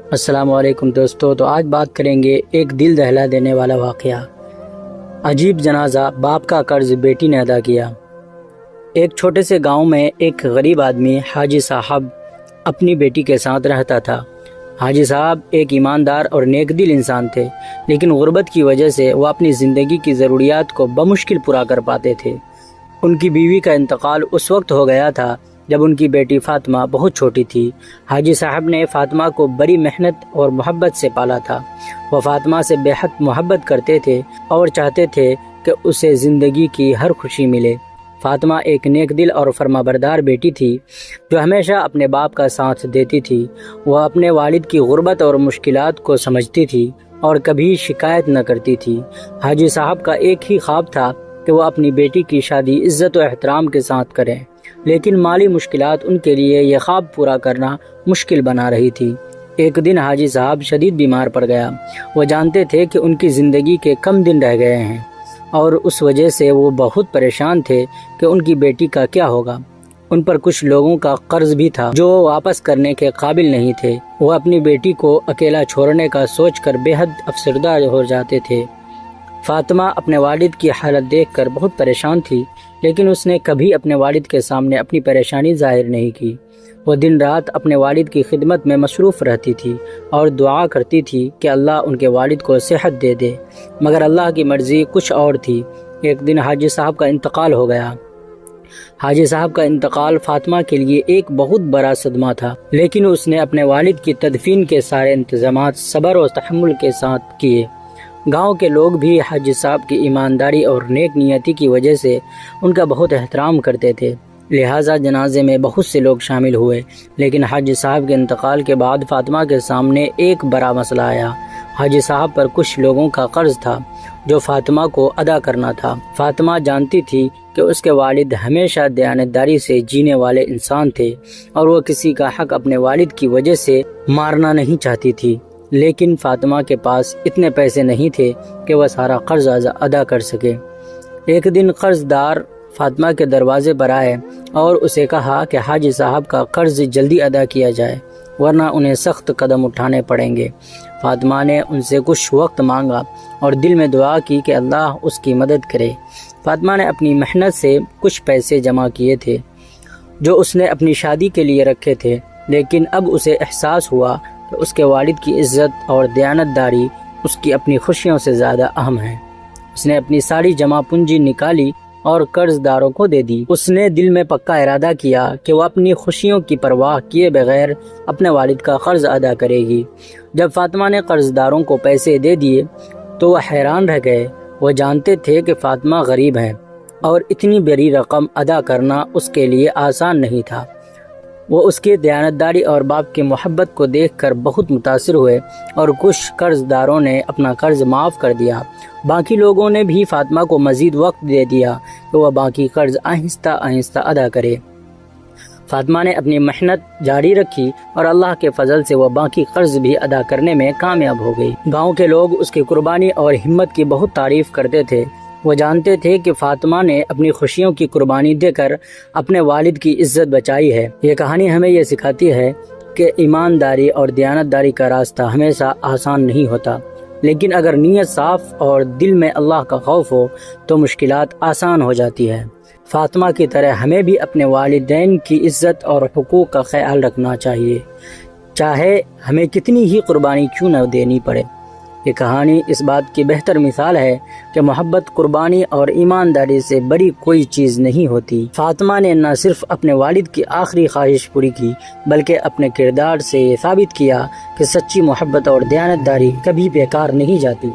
السلام علیکم دوستو، تو آج بات کریں گے ایک دل دہلا دینے والا واقعہ۔ عجیب جنازہ، باپ کا قرض بیٹی نے ادا کیا۔ ایک چھوٹے سے گاؤں میں ایک غریب آدمی حاجی صاحب اپنی بیٹی کے ساتھ رہتا تھا۔ حاجی صاحب ایک ایماندار اور نیک دل انسان تھے، لیکن غربت کی وجہ سے وہ اپنی زندگی کی ضروریات کو بمشکل پورا کر پاتے تھے۔ ان کی بیوی کا انتقال اس وقت ہو گیا تھا جب ان کی بیٹی فاطمہ بہت چھوٹی تھی۔ حاجی صاحب نے فاطمہ کو بڑی محنت اور محبت سے پالا تھا۔ وہ فاطمہ سے بے حد محبت کرتے تھے اور چاہتے تھے کہ اسے زندگی کی ہر خوشی ملے۔ فاطمہ ایک نیک دل اور فرمانبردار بیٹی تھی جو ہمیشہ اپنے باپ کا ساتھ دیتی تھی۔ وہ اپنے والد کی غربت اور مشکلات کو سمجھتی تھی اور کبھی شکایت نہ کرتی تھی۔ حاجی صاحب کا ایک ہی خواب تھا کہ وہ اپنی بیٹی کی شادی عزت و احترام کے ساتھ کریں، لیکن مالی مشکلات ان کے لیے یہ خواب پورا کرنا مشکل بنا رہی تھی۔ ایک دن حاجی صاحب شدید بیمار پڑ گیا۔ وہ جانتے تھے کہ ان کی زندگی کے کم دن رہ گئے ہیں اور اس وجہ سے وہ بہت پریشان تھے کہ ان کی بیٹی کا کیا ہوگا۔ ان پر کچھ لوگوں کا قرض بھی تھا جو واپس کرنے کے قابل نہیں تھے۔ وہ اپنی بیٹی کو اکیلا چھوڑنے کا سوچ کر بے حد افسردہ ہو جاتے تھے۔ فاطمہ اپنے والد کی حالت دیکھ کر بہت پریشان تھی، لیکن اس نے کبھی اپنے والد کے سامنے اپنی پریشانی ظاہر نہیں کی۔ وہ دن رات اپنے والد کی خدمت میں مصروف رہتی تھی اور دعا کرتی تھی کہ اللہ ان کے والد کو صحت دے دے، مگر اللہ کی مرضی کچھ اور تھی۔ ایک دن حاجی صاحب کا انتقال ہو گیا۔ حاجی صاحب کا انتقال فاطمہ کے لیے ایک بہت بڑا صدمہ تھا، لیکن اس نے اپنے والد کی تدفین کے سارے انتظامات صبر و تحمل کے ساتھ کیے۔ گاؤں کے لوگ بھی حاجی صاحب کی ایمانداری اور نیک نیتی کی وجہ سے ان کا بہت احترام کرتے تھے، لہٰذا جنازے میں بہت سے لوگ شامل ہوئے۔ لیکن حاجی صاحب کے انتقال کے بعد فاطمہ کے سامنے ایک بڑا مسئلہ آیا۔ حاجی صاحب پر کچھ لوگوں کا قرض تھا جو فاطمہ کو ادا کرنا تھا۔ فاطمہ جانتی تھی کہ اس کے والد ہمیشہ دیانتداری سے جینے والے انسان تھے اور وہ کسی کا حق اپنے والد کی وجہ سے مارنا نہیں چاہتی تھی، لیکن فاطمہ کے پاس اتنے پیسے نہیں تھے کہ وہ سارا قرض ادا کر سکے۔ ایک دن قرض دار فاطمہ کے دروازے پر آئے اور اسے کہا کہ حاجی صاحب کا قرض جلدی ادا کیا جائے ورنہ انہیں سخت قدم اٹھانے پڑیں گے۔ فاطمہ نے ان سے کچھ وقت مانگا اور دل میں دعا کی کہ اللہ اس کی مدد کرے۔ فاطمہ نے اپنی محنت سے کچھ پیسے جمع کیے تھے جو اس نے اپنی شادی کے لیے رکھے تھے، لیکن اب اسے احساس ہوا کہ اس کے والد کی عزت اور دیانتداری اس کی اپنی خوشیوں سے زیادہ اہم ہے۔ اس نے اپنی ساری جمع پونجی نکالی اور قرض داروں کو دے دی۔ اس نے دل میں پکا ارادہ کیا کہ وہ اپنی خوشیوں کی پرواہ کیے بغیر اپنے والد کا قرض ادا کرے گی۔ جب فاطمہ نے قرض داروں کو پیسے دے دیے تو وہ حیران رہ گئے۔ وہ جانتے تھے کہ فاطمہ غریب ہیں اور اتنی بڑی رقم ادا کرنا اس کے لیے آسان نہیں تھا۔ وہ اس کی دیانتداری اور باپ کی محبت کو دیکھ کر بہت متاثر ہوئے اور کچھ قرض داروں نے اپنا قرض معاف کر دیا۔ باقی لوگوں نے بھی فاطمہ کو مزید وقت دے دیا کہ وہ باقی قرض آہستہ آہستہ ادا کرے۔ فاطمہ نے اپنی محنت جاری رکھی اور اللہ کے فضل سے وہ باقی قرض بھی ادا کرنے میں کامیاب ہو گئی۔ گاؤں کے لوگ اس کی قربانی اور ہمت کی بہت تعریف کرتے تھے۔ وہ جانتے تھے کہ فاطمہ نے اپنی خوشیوں کی قربانی دے کر اپنے والد کی عزت بچائی ہے۔ یہ کہانی ہمیں یہ سکھاتی ہے کہ ایمانداری اور دیانتداری کا راستہ ہمیشہ آسان نہیں ہوتا، لیکن اگر نیت صاف اور دل میں اللہ کا خوف ہو تو مشکلات آسان ہو جاتی ہے۔ فاطمہ کی طرح ہمیں بھی اپنے والدین کی عزت اور حقوق کا خیال رکھنا چاہیے، چاہے ہمیں کتنی ہی قربانی کیوں نہ دینی پڑے۔ یہ کہانی اس بات کی بہتر مثال ہے کہ محبت، قربانی اور ایمانداری سے بڑی کوئی چیز نہیں ہوتی۔ فاطمہ نے نہ صرف اپنے والد کی آخری خواہش پوری کی بلکہ اپنے کردار سے یہ ثابت کیا کہ سچی محبت اور دیانتداری کبھی بیکار نہیں جاتی۔